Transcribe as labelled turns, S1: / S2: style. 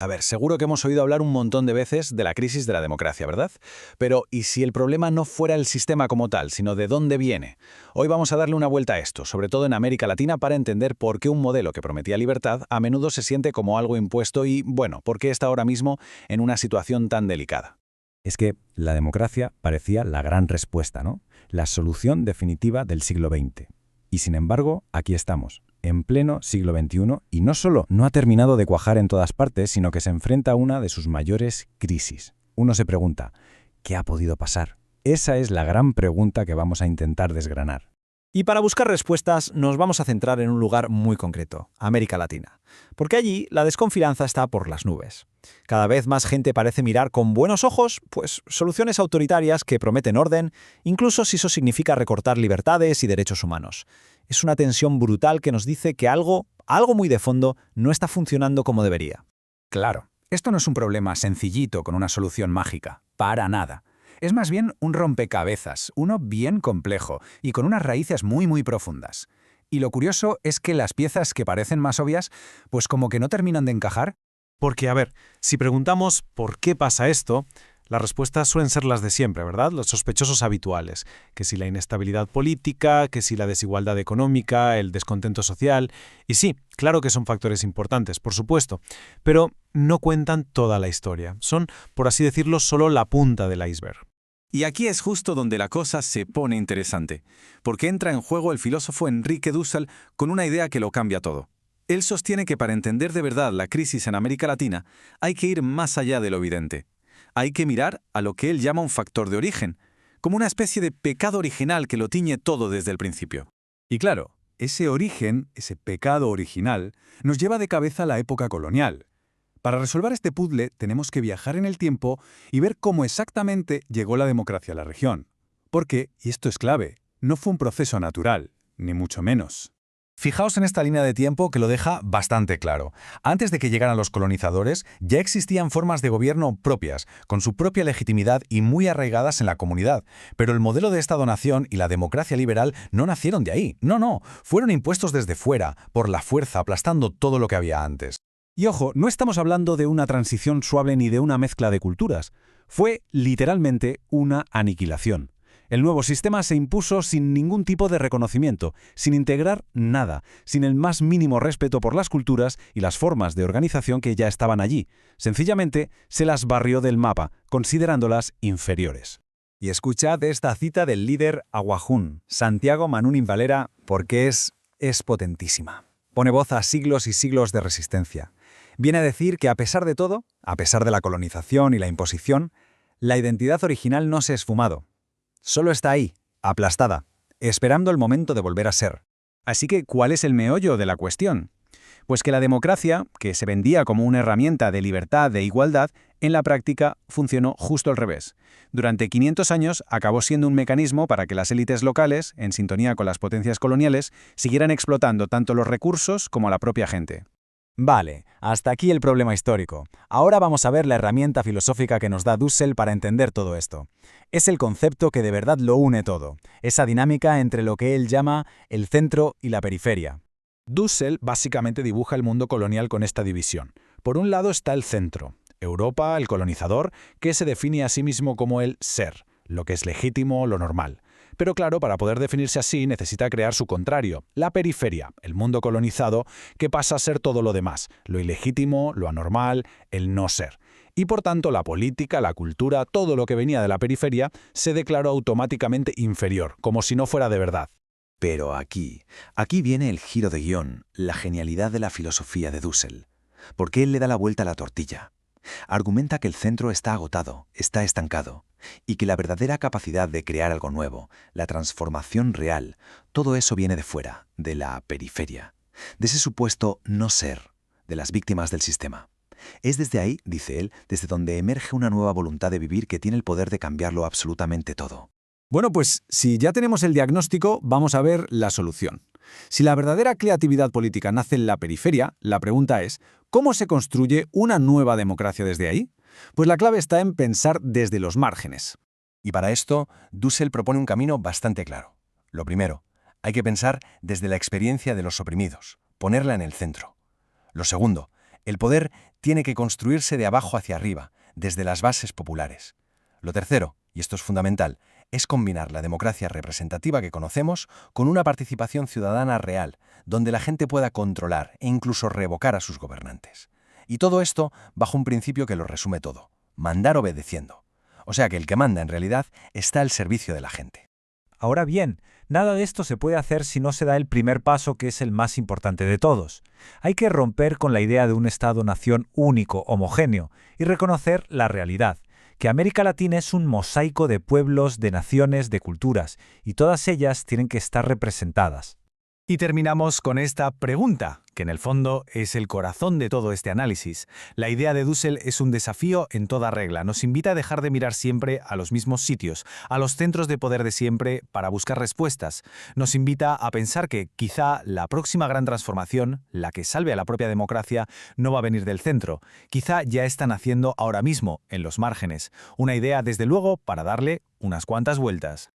S1: A ver, seguro que hemos oído hablar un montón de veces de la crisis de la democracia, ¿verdad? Pero, ¿y si el problema no fuera el sistema como tal, sino de dónde viene? Hoy vamos a darle una vuelta a esto, sobre todo en América Latina, para entender por qué un modelo que prometía libertad a menudo se siente como algo impuesto y, bueno, por qué está ahora mismo en una situación tan delicada.
S2: Es que la democracia parecía la gran respuesta, ¿no? La solución definitiva del siglo XX. Y sin embargo, aquí estamos, en pleno siglo XXI, y no solo no ha terminado de cuajar en todas partes, sino que se enfrenta a una de sus mayores crisis. Uno se pregunta, ¿qué ha podido pasar? Esa es la gran pregunta que vamos a intentar desgranar.
S3: Y para buscar respuestas nos vamos a centrar en un lugar muy concreto, América Latina, porque allí la desconfianza está por las nubes. Cada vez más gente parece mirar con buenos ojos, pues, soluciones autoritarias que prometen orden, incluso si eso significa recortar libertades y derechos humanos. Es una tensión brutal que nos dice que algo muy de fondo no está funcionando como debería.
S4: Claro, esto no es un problema sencillito con una solución mágica, para nada. Es más bien un rompecabezas, uno bien complejo y con unas raíces muy profundas. Y lo curioso es que las piezas que parecen más obvias, pues como que no terminan de encajar.
S5: Porque, a ver, si preguntamos por qué pasa esto, las respuestas suelen ser las de siempre, ¿verdad? Los sospechosos habituales. Que si la inestabilidad política, que si la desigualdad económica, el descontento social. Y sí, claro que son factores importantes, por supuesto, pero no cuentan toda la historia. Son, por así decirlo, solo la punta del iceberg.
S6: Y aquí es justo donde la cosa se pone interesante, porque entra en juego el filósofo Enrique Dussel con una idea que lo cambia todo. Él sostiene que para entender de verdad la crisis en América Latina hay que ir más allá de lo evidente. Hay que mirar a lo que él llama un factor de origen, como una especie de pecado original que lo tiñe todo desde el principio.
S7: Y claro, ese origen, ese pecado original, nos lleva de cabeza a la época colonial. Para resolver este puzzle tenemos que viajar en el tiempo y ver cómo exactamente llegó la democracia a la región. Porque, y esto es clave, no fue un proceso natural, ni mucho menos.
S4: Fijaos en esta línea de tiempo que lo deja bastante claro. Antes de que llegaran los colonizadores, ya existían formas de gobierno propias, con su propia legitimidad y muy arraigadas en la comunidad. Pero el modelo de Estado-nación y la democracia liberal no nacieron de ahí. No, fueron impuestos desde fuera, por la fuerza, aplastando todo lo que había antes.
S2: Y ojo, no estamos hablando de una transición suave ni de una mezcla de culturas. Fue literalmente una aniquilación. El nuevo sistema se impuso sin ningún tipo de reconocimiento, sin integrar nada, sin el más mínimo respeto por las culturas y las formas de organización que ya estaban allí. Sencillamente se las barrió del mapa, considerándolas inferiores.
S3: Y escuchad esta cita del líder aguajún, Santiago Manunín Valera, porque es potentísima. Pone voz a siglos y siglos de resistencia. Viene a decir que a pesar de todo, a pesar de la colonización y la imposición, la identidad original no se ha esfumado. Solo está ahí, aplastada, esperando el momento de volver a ser.
S4: Así que, ¿cuál es el meollo de la cuestión? Pues que la democracia, que se vendía como una herramienta de libertad e igualdad, en la práctica funcionó justo al revés. Durante 500 años acabó siendo un mecanismo para que las élites locales, en sintonía con las potencias coloniales, siguieran explotando tanto los recursos como a la propia gente.
S3: Vale, hasta aquí el problema histórico. Ahora vamos a ver la herramienta filosófica que nos da Dussel para entender todo esto. Es el concepto que de verdad lo une todo, esa dinámica entre lo que él llama el centro y la periferia.
S4: Dussel básicamente dibuja el mundo colonial con esta división. Por un lado está el centro, Europa, el colonizador, que se define a sí mismo como el ser, lo que es legítimo, lo normal. Pero claro, para poder definirse así necesita crear su contrario, la periferia, el mundo colonizado, que pasa a ser todo lo demás, lo ilegítimo, lo anormal, el no ser. Y por tanto la política, la cultura, todo lo que venía de la periferia se declaró automáticamente inferior, como si no fuera de verdad.
S1: Pero aquí viene el giro de guión, la genialidad de la filosofía de Dussel. Porque él le da la vuelta a la tortilla. Argumenta que el centro está agotado, está estancado, y que la verdadera capacidad de crear algo nuevo, la transformación real, todo eso viene de fuera, de la periferia, de ese supuesto no ser, de las víctimas del sistema. Es desde ahí, dice él, desde donde emerge una nueva voluntad de vivir que tiene el poder de cambiarlo absolutamente todo.
S3: Bueno, pues si ya tenemos el diagnóstico, vamos a ver la solución. Si la verdadera creatividad política nace en la periferia, la pregunta es, ¿cómo se construye una nueva democracia desde ahí? Pues la clave está en pensar desde los márgenes.
S4: Y para esto, Dussel propone un camino bastante claro. Lo primero, hay que pensar desde la experiencia de los oprimidos, ponerla en el centro. Lo segundo,
S1: El poder tiene que construirse de abajo hacia arriba, desde las bases populares. Lo tercero, y esto es fundamental, es combinar la democracia representativa que conocemos con una participación ciudadana real, donde la gente pueda controlar e incluso revocar a sus gobernantes. Y todo esto bajo un principio que lo resume todo: mandar obedeciendo. O sea que el que manda en realidad está al servicio de la gente.
S3: Ahora bien, nada de esto se puede hacer si no se da el primer paso, que es el más importante de todos. Hay que romper con la idea de un Estado-nación único, homogéneo, y reconocer la realidad, que América Latina es un mosaico de pueblos, de naciones, de culturas, y todas ellas tienen que estar representadas.
S8: Y terminamos con esta pregunta, que en el fondo es el corazón de todo este análisis. La idea de Dussel es un desafío en toda regla. Nos invita a dejar de mirar siempre a los mismos sitios, a los centros de poder de siempre, para buscar respuestas. Nos invita a pensar que quizá la próxima gran transformación, la que salve a la propia democracia, no va a venir del centro. Quizá ya están haciendo ahora mismo, en los márgenes. Una idea, desde luego, para darle unas cuantas vueltas.